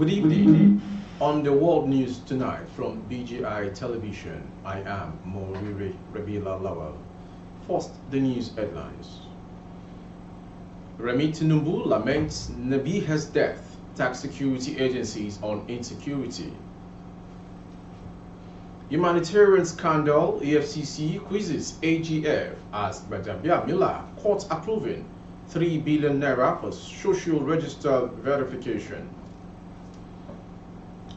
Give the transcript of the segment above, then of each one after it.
Good evening. On the world news tonight from BGI Television, I am Moriri Rabila Lawal. First, the news headlines. Tinubu laments Nabiha's death, tax security agencies on insecurity. Humanitarian scandal, EFCC quizzes AGF as Bajabia Miller court approving 3 billion naira for social register verification.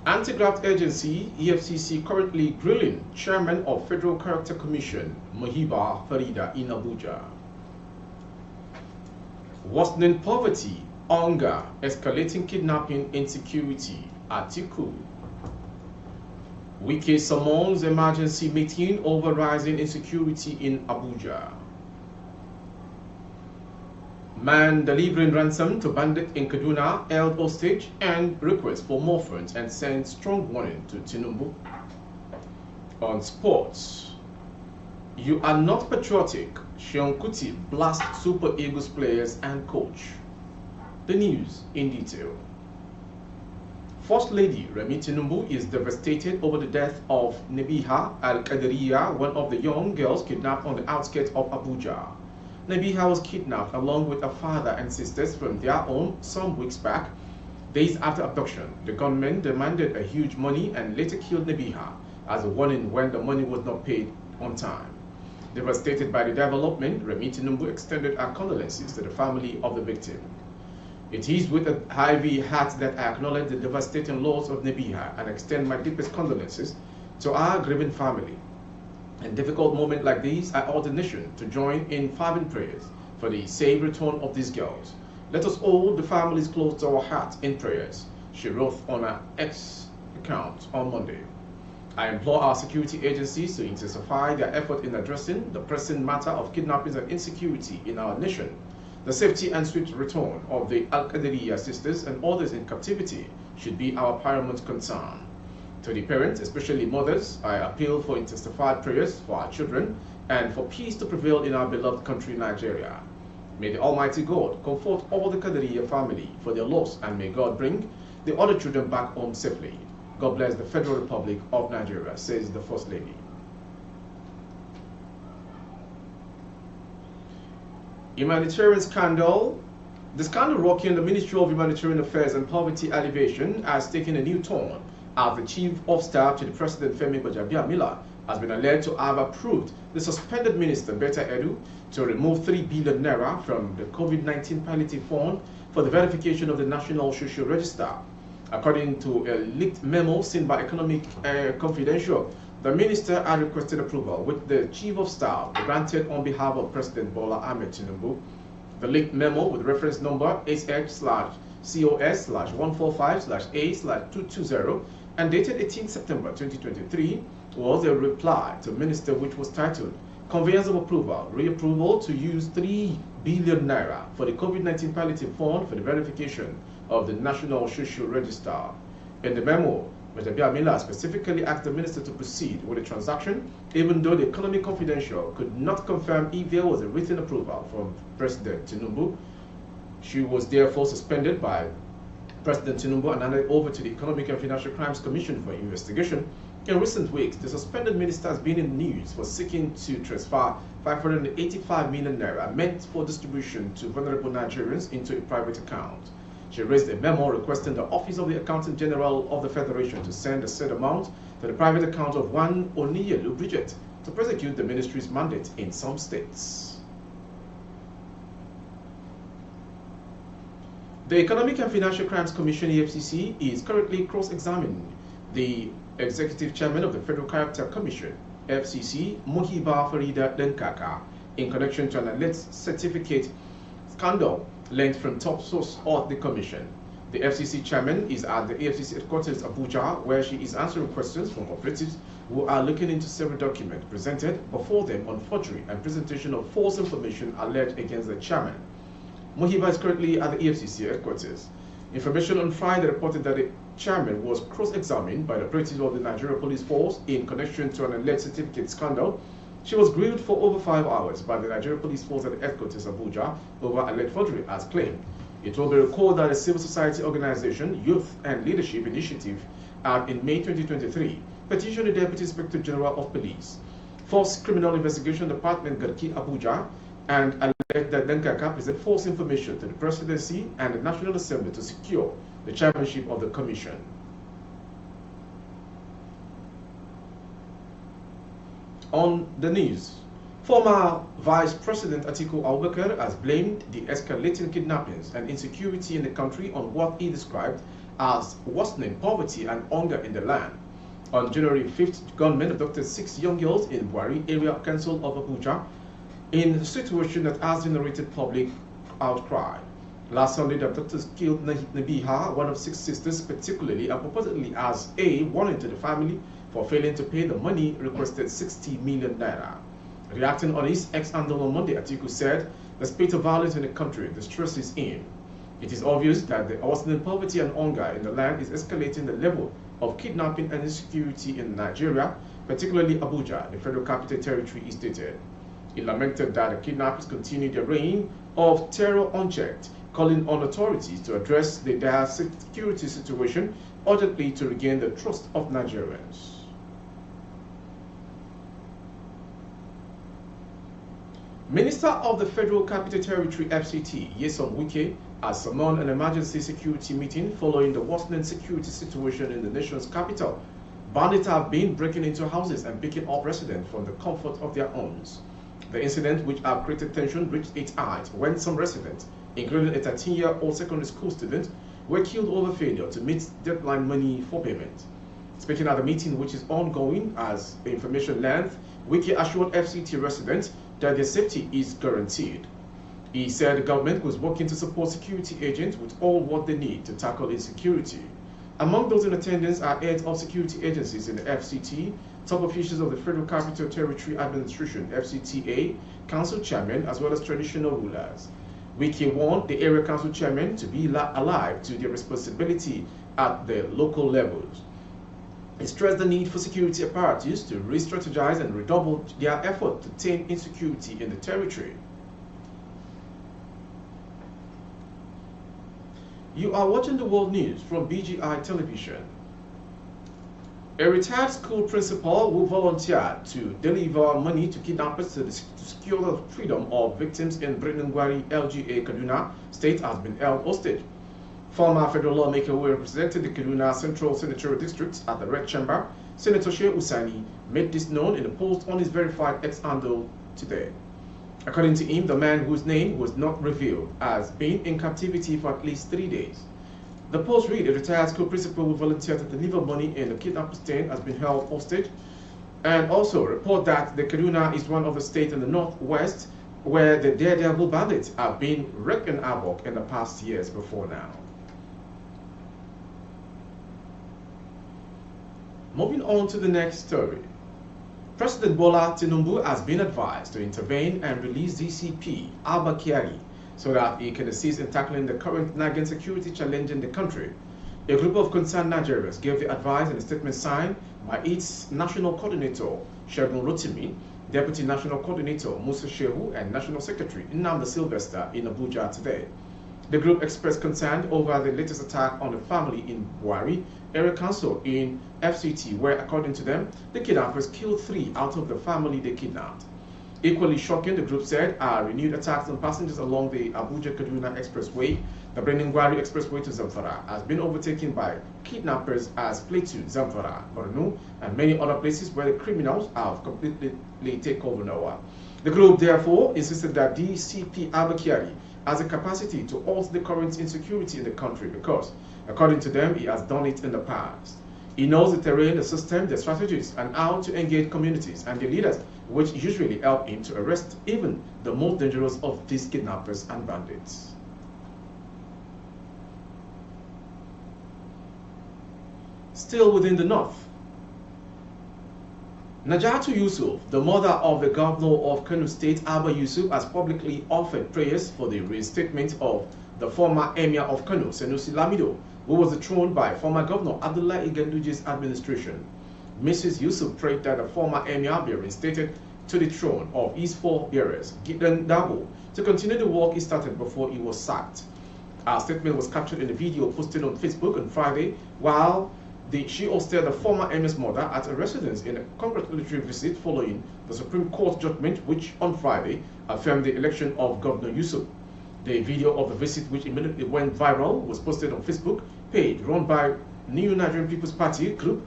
Anti-graft agency EFCC currently grilling chairman of Federal Character Commission Muhiba Farida in Abuja. Worsening poverty, hunger, escalating kidnapping, insecurity. Atiku. Wike summons emergency meeting over rising insecurity in Abuja. Man delivering ransom to bandit in Kaduna held hostage and request for more funds and sends strong warning to Tinubu. On sports, you are not patriotic. Sean Kuti blasts Super Eagles players and coach. The news in detail. First Lady Remi Tinubu is devastated over the death of Nabiha Al-Qadiriya, one of the young girls kidnapped on the outskirts of Abuja. Nabiha was kidnapped along with her father and sisters from their home some weeks back. Days after abduction, the gunmen demanded a huge money and later killed Nabiha as a warning when the money was not paid on time. Devastated by the development, Remi Tinubu extended her condolences to the family of the victim. It is with a heavy heart that I acknowledge the devastating loss of Nabiha and extend my deepest condolences to our grieving family. In difficult moments like these, I urge the nation to join in fervent prayers for the safe return of these girls. Let us hold the families close to our hearts in prayers, she wrote on her X account on Monday. I implore our security agencies to intensify their effort in addressing the pressing matter of kidnappings and insecurity in our nation. The safety and swift return of the Al-Qadiriya sisters and others in captivity should be our paramount concern. To the parents, especially mothers, I appeal for intensified prayers for our children and for peace to prevail in our beloved country, Nigeria. May the Almighty God comfort all the Qadiriya family for their loss, and may God bring the other children back home safely. God bless the Federal Republic of Nigeria, says the First Lady. Humanitarian scandal. The scandal rocking the Ministry of Humanitarian Affairs and Poverty Alleviation has taken a new turn as the Chief of Staff to the President Femi Gbajabiamila has been alleged to have approved the suspended Minister Betta Edu to remove 3 billion naira from the COVID-19 palliative fund for the verification of the National Social Register. According to a leaked memo seen by Economic Confidential, the minister had requested approval, with the Chief of Staff granted on behalf of President Bola Ahmed Tinubu. The leaked memo with reference number SH/COS/145/A/220 and dated 18 September 2023 was a reply to Minister which was titled Conveyance of Approval, Reapproval to use 3 billion naira for the COVID-19 palliative fund for the verification of the National Social Register. In the memo, Mr. Biamila specifically asked the minister to proceed with the transaction, even though the Economic Confidential could not confirm if there was a written approval from President Tinubu. She was therefore suspended by President Tinubu and handed over to the Economic and Financial Crimes Commission for investigation. In recent weeks, the suspended minister has been in the news for seeking to transfer 585 million naira meant for distribution to vulnerable Nigerians into a private account. She raised a memo requesting the Office of the Accountant General of the Federation to send a said amount to the private account of one Oniyelu Bridget to prosecute the ministry's mandate in some states. The Economic and Financial Crimes Commission (EFCC) is currently cross-examining the Executive Chairman of the Federal Character Commission (FCC), Muhiba Farida Denkaka, in connection to an alleged certificate scandal linked from top source of the Commission. The FCC Chairman is at the EFCC headquarters Abuja, where she is answering questions from operatives who are looking into several documents presented before them on forgery and presentation of false information alleged against the Chairman. Muhiba is currently at the EFCC headquarters. Information on Friday reported that the Chairman was cross-examined by the operatives of the Nigeria Police Force in connection to an alleged certificate scandal. She was grilled for over 5 hours by the Nigeria Police Force at the headquarters Abuja over alleged forgery as claimed. It will be recalled that a civil society organization, Youth and Leadership Initiative, in May 2023, petitioned the Deputy Inspector General of Police, Force Criminal Investigation Department Garki Abuja, and alleged that Dankaka present false information to the Presidency and the National Assembly to secure the chairmanship of the Commission. On the news, former Vice President Atiku Abubakar has blamed the escalating kidnappings and insecurity in the country on what he described as worsening poverty and hunger in the land. On January 5th, gunmen abducted 6 young girls in Buari area council of Abuja in a situation that has generated public outcry. Last Sunday, the abductors killed Nabiha, one of 6 sisters, particularly and purportedly as a warning to the family for failing to pay the money requested 60 million naira. Reacting on his ex-handle on Monday, Atiku said the spate of violence in the country distresses him. It is obvious that the worsening poverty and hunger in the land is escalating the level of kidnapping and insecurity in Nigeria, particularly Abuja, the Federal Capital Territory, he stated. He lamented that the kidnappers continue their reign of terror unchecked, calling on authorities to address the dire security situation urgently to regain the trust of Nigerians. Minister of the Federal Capital Territory FCT, Nsõm, has summoned an emergency security meeting following the worsening security situation in the nation's capital. Bandits have been breaking into houses and picking up residents from the comfort of their homes. The incident, which have created tension, reached its height when some residents, including a 13-year-old secondary school student, were killed over failure to meet deadline money for payment. Speaking at the meeting, which is ongoing as the information length, Wike assured FCT residents that their safety is guaranteed. He said the government was working to support security agents with all what they need to tackle insecurity. Among those in attendance are heads of security agencies in the FCT, top officials of the Federal Capital Territory Administration, FCTA, council chairmen, as well as traditional rulers. Wike warned the area council chairmen to be alive to their responsibility at the local levels. He stressed the need for security apparatus to re-strategize and redouble their effort to tame insecurity in the territory. You are watching the world news from BGI Television. A retired school principal who volunteered to deliver money to kidnappers to secure the freedom of victims in Gwari, LGA, Kaduna State has been held hostage. Former federal lawmaker who represented the Kaduna Central Senatorial District at the Red Chamber, Senator Sheikh Usani, made this known in a post on his verified X-handle today. According to him, the man whose name was not revealed has been in captivity for at least 3 days. The post read, a retired school principal who volunteered to deliver money in the kidnapper's tent has been held hostage, and also report that the Kaduna is one of the states in the northwest where the daredevil bandits have been wreaking havoc in the past years before now. Moving on to the next story. President Bola Tinubu has been advised to intervene and release DCP Abba Kyari so that he can assist in tackling the current nagging security challenge in the country. A group of concerned Nigerians gave the advice in a statement signed by its National Coordinator, Segun Rotimi, Deputy National Coordinator, Musa Shehu, and National Secretary, Nnamdi Sylvester, in Abuja today. The group expressed concern over the latest attack on a family in Buari area council in FCT, where, according to them, the kidnappers killed 3 out of the family they kidnapped. Equally shocking, the group said, are renewed attacks on passengers along the Abuja-Kaduna Expressway. The Gwari Expressway to Zamfara has been overtaken by kidnappers as Plateau, Zamfara, Borno, and many other places where the criminals have completely taken over now. The group therefore insisted that DCP Abba Kyari has a capacity to halt the current insecurity in the country because, according to them, he has done it in the past. He knows the terrain, the system, the strategies, and how to engage communities and their leaders, which usually help him to arrest even the most dangerous of these kidnappers and bandits. Still within the north, Najatu Yusuf, the mother of the governor of Kano State, Abba Yusuf, has publicly offered prayers for the reinstatement of the former emir of Kano, Sanusi Lamido, who was dethroned by former governor Abdullah Iganduji's administration. Mrs. Yusuf prayed that the former emir be reinstated to the throne of his forebearers, Gideon Dabo, to continue the work he started before he was sacked. Our statement was captured in a video posted on Facebook on Friday while she hosted the former Emir's mother at a residence in a congratulatory visit following the Supreme Court judgment which on Friday affirmed the election of Governor Yusuf. The video of the visit, which immediately went viral, was posted on Facebook page run by New Nigerian People's Party group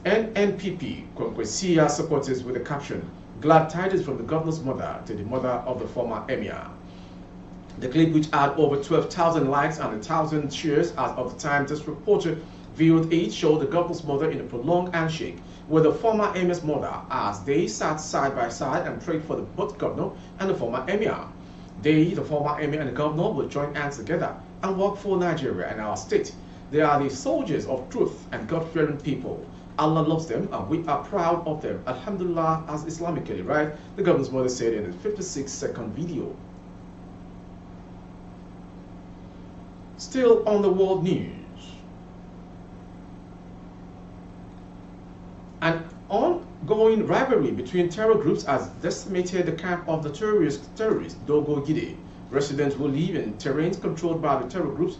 NNPP Kwenkwesia supporters with the caption, "Glad tidings from the governor's mother to the mother of the former Emir." The clip, which had over 12,000 likes and 1,000 shares as of the time this reporter viewed it, showed the governor's mother in a prolonged handshake with the former Emir's mother as they sat side by side and prayed for the both governor and the former Emir. They, the former Emir and the governor, will join hands together and work for Nigeria and our state. They are the soldiers of truth and God-fearing people. Allah loves them and we are proud of them. Alhamdulillah, as Islamically right, the governor's mother said in a 56-second video. Still on the world news. An ongoing rivalry between terror groups has decimated the camp of the terrorist Dogo Gide. Residents who live in terrains controlled by the terror groups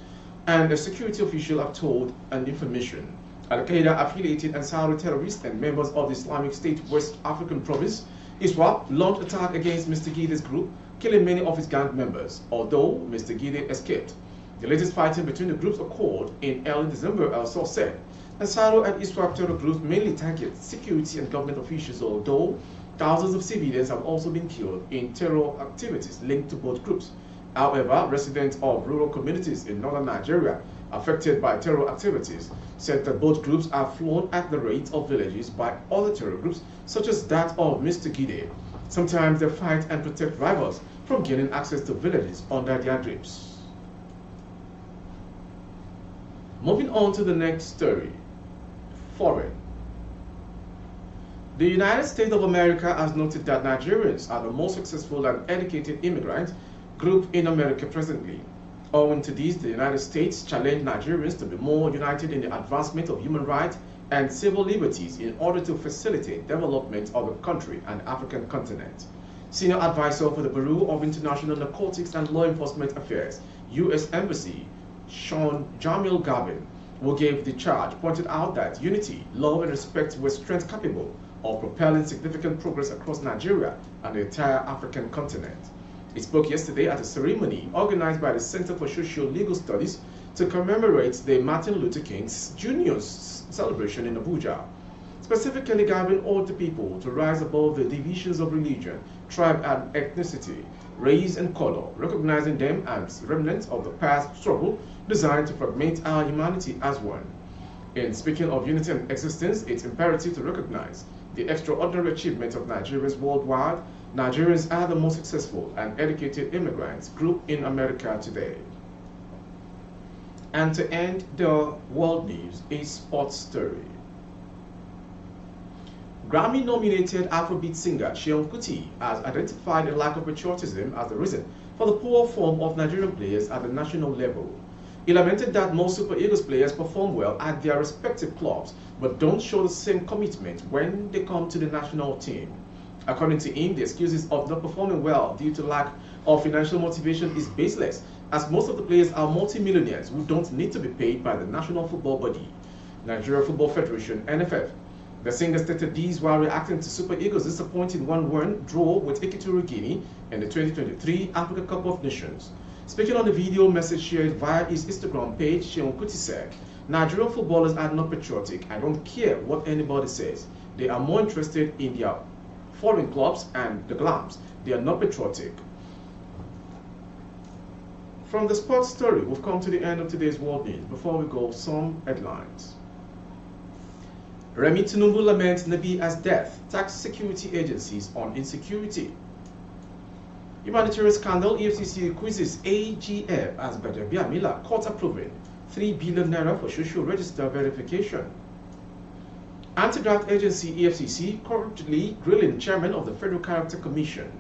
and a security official have told an information. Al-Qaeda affiliated Ansari terrorists and members of the Islamic State West African province ISWAP launched attack against Mr. Gide's group, killing many of his gang members, although Mr. Gide escaped. The latest fighting between the groups occurred in early December, al-Source said. Ansari and ISWAP terror groups mainly target security and government officials, although thousands of civilians have also been killed in terror activities linked to both groups. However, residents of rural communities in northern Nigeria affected by terror activities said that both groups are flown at the rate of villages by other terror groups, such as that of Mr. Gide. Sometimes they fight and protect rivals from gaining access to villages under their grips. Moving on to the next story. Foreign. The United States of America has noted that Nigerians are the most successful and educated immigrant group in America presently. Owing to this, the United States challenged Nigerians to be more united in the advancement of human rights and civil liberties in order to facilitate development of the country and African continent. Senior advisor for the Bureau of International Narcotics and Law Enforcement Affairs, U.S. Embassy, Sean Jamil Gavin, who gave the charge, pointed out that unity, love, and respect were strengths capable of propelling significant progress across Nigeria and the entire African continent. He spoke yesterday at a ceremony organized by the Center for Socio-Legal Studies to commemorate the Martin Luther King Jr.'s celebration in Abuja. Specifically, Gavin urged the people to rise above the divisions of religion, tribe and ethnicity, race and color, recognizing them as remnants of the past struggle designed to fragment our humanity as one. In speaking of unity and existence, it's imperative to recognize the extraordinary achievement of Nigerians worldwide. Nigerians are the most successful and educated immigrants group in America today. And to end the world news, a sports story. Grammy-nominated Afrobeat singer Seun Kuti has identified a lack of patriotism as the reason for the poor form of Nigerian players at the national level. He lamented that most Super Eagles players perform well at their respective clubs, but don't show the same commitment when they come to the national team. According to him, the excuses of not performing well due to lack of financial motivation is baseless, as most of the players are multi-millionaires who don't need to be paid by the national football body, Nigeria Football Federation, NFF. The singer stated these while reacting to Super Eagles' disappointing 1-1 draw with Equatorial Guinea in the 2023 Africa Cup of Nations. Speaking on the video message shared via his Instagram page, Seun Kuti said, "Nigerian footballers are not patriotic. I don't care what anybody says. They are more interested in their foreign clubs and the glams. They are not patriotic." From the sports story, we've come to the end of today's world news. Before we go, some headlines. Remi Tinubu laments Nabi as death, tax security agencies on insecurity. Humanitarian scandal, EFCC quizzes AGF as Gbajabiamila court approving 3 billion naira for social register verification. Anti-graft agency EFCC currently grilling chairman of the Federal Character Commission.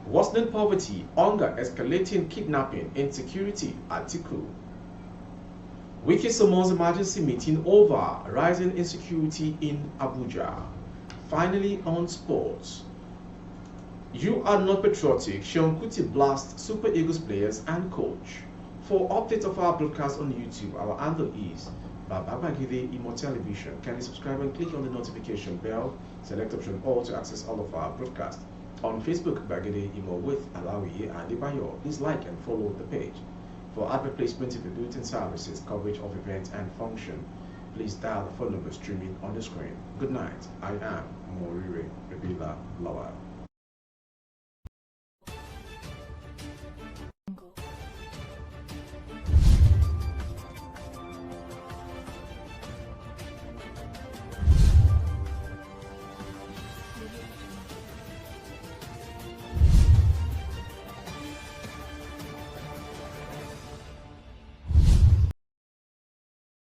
Worsening poverty, hunger, escalating kidnapping, insecurity, Atiku. Wiki summons emergency meeting over rising insecurity in Abuja. Finally, on sports. You are not patriotic. Seun Kuti blasts Super Eagles players and coach. For updates of our broadcast on YouTube, our handle is Babagide Imo Television. Kindly subscribe and click on the notification bell. Select option all to access all of our broadcasts. On Facebook, Bagide Imo with Alawi and Ibayo. Please like and follow the page. For advert placement in bulletin services, coverage of events and function, please dial the phone number streaming on the screen. Good night. I am Morire Rebila Lawal.